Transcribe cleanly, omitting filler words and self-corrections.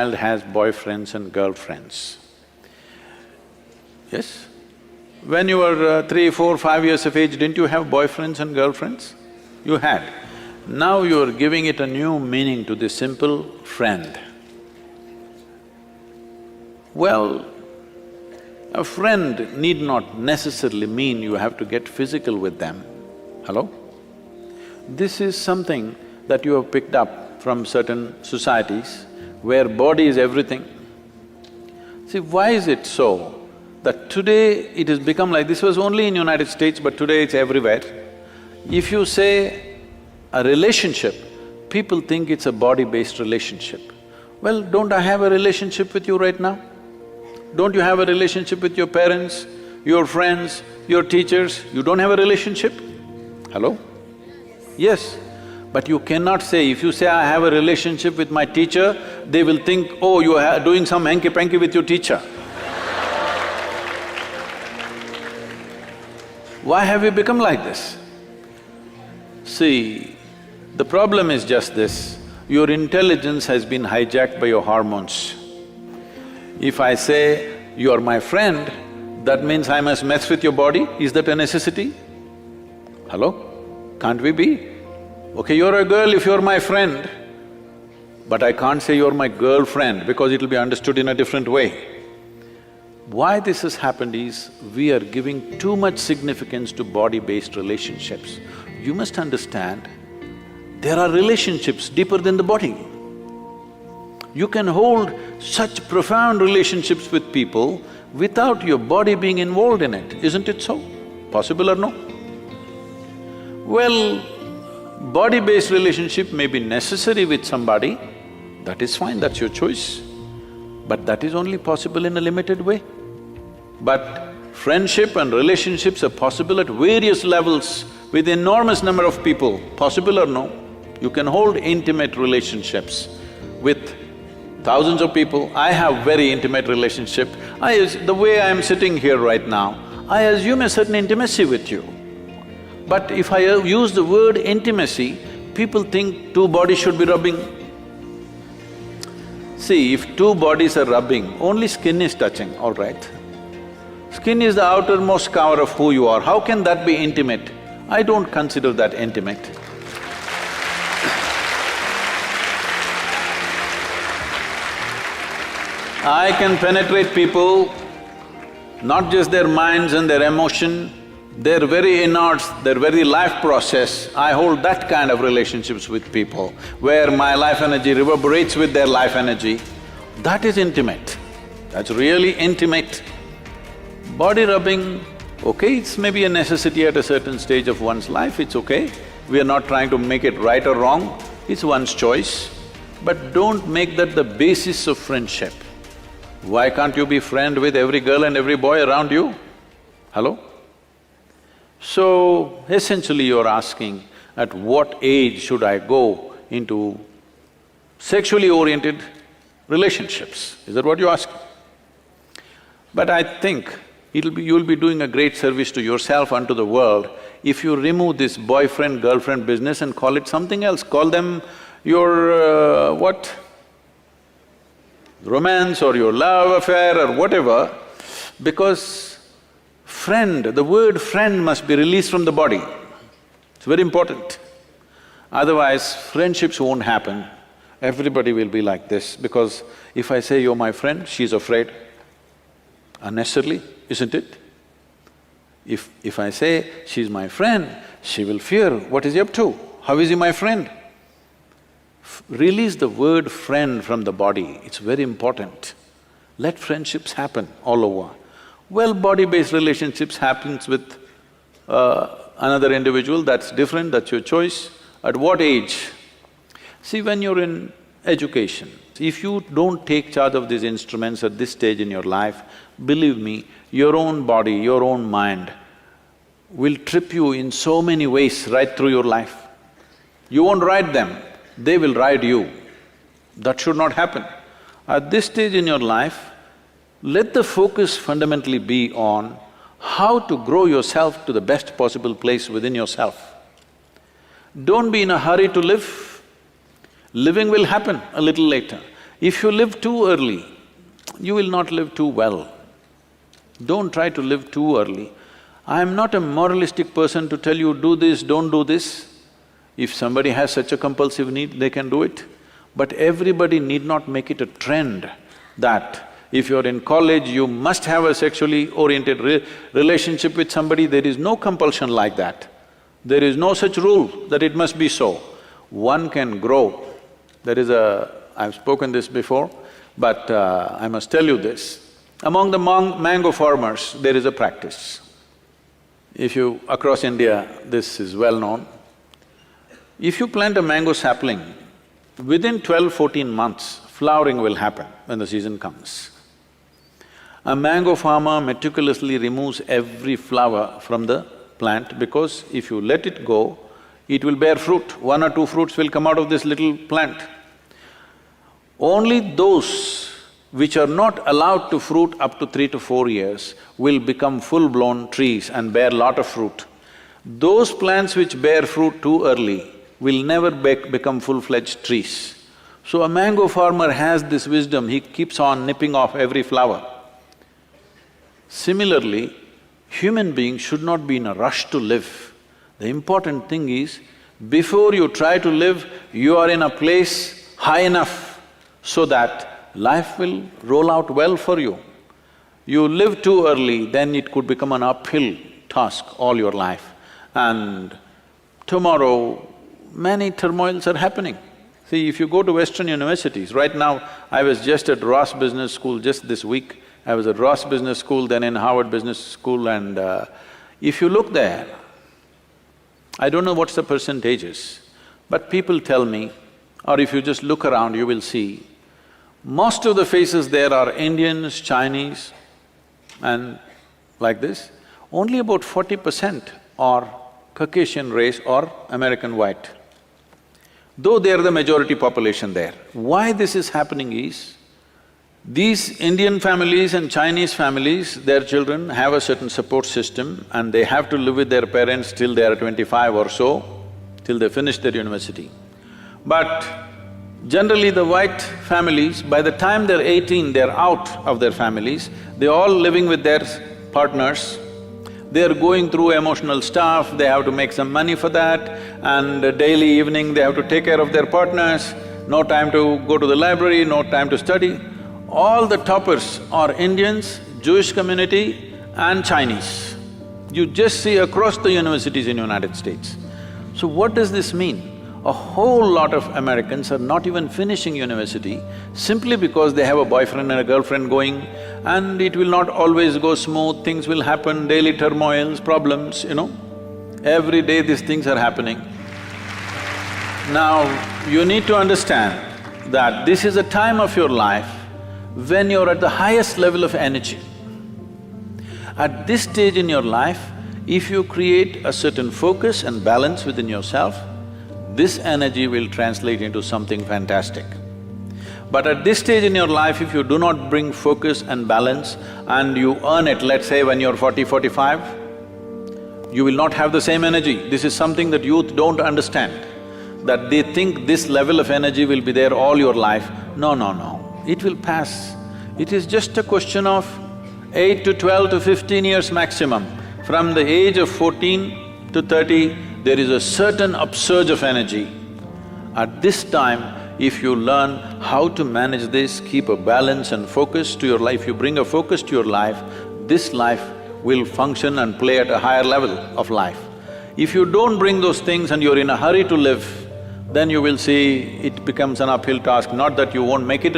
child has boyfriends and girlfriends. Yes? When you were 3, 4, 5 years of age, didn't you have boyfriends and girlfriends? You had. Now you are giving it a new meaning to this simple friend. Well, a friend need not necessarily mean you have to get physical with them. Hello? This is something that you have picked up from certain societies where body is everything. See, why is it so that today it has become like… this was only in United States, but today it's everywhere. If you say a relationship, people think it's a body-based relationship. Well, don't I have a relationship with you right now? Don't you have a relationship with your parents, your friends, your teachers? You don't have a relationship? Hello? Yes. But you cannot say, if you say, I have a relationship with my teacher, they will think, oh, you are doing some hanky-panky with your teacher. Why have you become like this? See, the problem is just this, your intelligence has been hijacked by your hormones. If I say, you are my friend, that means I must mess with your body, is that a necessity? Hello? Can't we be? Okay, you're a girl if you're my friend, but I can't say you're my girlfriend because it'll be understood in a different way. Why this has happened is, we are giving too much significance to body-based relationships. You must understand, there are relationships deeper than the body. You can hold such profound relationships with people without your body being involved in it, isn't it so? Possible or no? Well, body-based relationship may be necessary with somebody, that is fine, that's your choice. But that is only possible in a limited way. But friendship and relationships are possible at various levels with enormous number of people, possible or no? You can hold intimate relationships with thousands of people. I have very intimate relationship. The way I am sitting here right now, I assume a certain intimacy with you. But if I use the word intimacy, people think two bodies should be rubbing. See, if two bodies are rubbing, only skin is touching, all right. Skin is the outermost cover of who you are, how can that be intimate? I don't consider that intimate. I can penetrate people, not just their minds and their emotion, their very innards, their very life process. I hold that kind of relationships with people, where my life energy reverberates with their life energy. That is intimate, that's really intimate. Body rubbing, okay, it's maybe a necessity at a certain stage of one's life, it's okay. We are not trying to make it right or wrong, it's one's choice. But don't make that the basis of friendship. Why can't you be friend with every girl and every boy around you? Hello? So, essentially you're asking, at what age should I go into sexually oriented relationships? Is that what you're asking? But I think you'll be doing a great service to yourself and to the world if you remove this boyfriend-girlfriend business and call it something else. Call them your what? Romance or your love affair or whatever, because friend, the word friend must be released from the body. It's very important. Otherwise, friendships won't happen. Everybody will be like this, because if I say you're my friend, she's afraid. Unnecessarily, isn't it? If I say she's my friend, she will fear, what is he up to? How is he my friend? Release the word friend from the body, it's very important. Let friendships happen all over. Well, body-based relationships happens with another individual, that's different, that's your choice. At what age? See, when you're in education, if you don't take charge of these instruments at this stage in your life, believe me, your own body, your own mind will trip you in so many ways right through your life. You won't ride them, they will ride you. That should not happen. At this stage in your life, let the focus fundamentally be on how to grow yourself to the best possible place within yourself. Don't be in a hurry to live. Living will happen a little later. If you live too early, you will not live too well. Don't try to live too early. I am not a moralistic person to tell you, do this, don't do this. If somebody has such a compulsive need, they can do it. But everybody need not make it a trend that if you're in college, you must have a sexually oriented relationship with somebody. There is no compulsion like that. There is no such rule that it must be so. One can grow. There is a… I've spoken this before, but I must tell you this. Among the mango farmers, there is a practice. If you… across India, this is well known. If you plant a mango sapling, within 12–14 months, flowering will happen when the season comes. A mango farmer meticulously removes every flower from the plant because if you let it go, it will bear fruit. 1 or 2 fruits will come out of this little plant. Only those which are not allowed to fruit up to 3 to 4 years will become full-blown trees and bear lot of fruit. Those plants which bear fruit too early will never become full-fledged trees. So a mango farmer has this wisdom, he keeps on nipping off every flower. Similarly, human beings should not be in a rush to live. The important thing is, before you try to live, you are in a place high enough so that life will roll out well for you. You live too early, then it could become an uphill task all your life. And tomorrow, many turmoils are happening. See, if you go to Western universities, right now I was just at Ross Business School just this week. I was at Ross Business School, then in Harvard Business School, and if you look there, I don't know what's the percentages, but people tell me, or if you just look around, you will see, most of the faces there are Indians, Chinese, and like this. Only about 40% are Caucasian race or American white, though they are the majority population there. Why this is happening is, these Indian families and Chinese families, their children have a certain support system and they have to live with their parents till they are 25 or so, till they finish their university. But generally the white families, by the time they're 18, they're out of their families, they're all living with their partners, they're going through emotional stuff, they have to make some money for that, and daily evening they have to take care of their partners, no time to go to the library, no time to study. All the toppers are Indians, Jewish community and Chinese. You just see across the universities in United States. So what does this mean? A whole lot of Americans are not even finishing university simply because they have a boyfriend and a girlfriend going, and it will not always go smooth, things will happen, daily turmoils, problems, you know. Every day these things are happening. Now, you need to understand that this is a time of your life when you're at the highest level of energy. At this stage in your life, if you create a certain focus and balance within yourself, this energy will translate into something fantastic. But at this stage in your life, if you do not bring focus and balance and you earn it, let's say when you're 40, 45, you will not have the same energy. This is something that youth don't understand, that they think this level of energy will be there all your life. No, no, no. It will pass. It is just a question of 8 to 12 to 15 years maximum. From the age of 14 to 30, there is a certain upsurge of energy. At this time, if you learn how to manage this, keep a balance and focus to your life, you bring a focus to your life, this life will function and play at a higher level of life. If you don't bring those things and you're in a hurry to live, then you will see it becomes an uphill task, not that you won't make it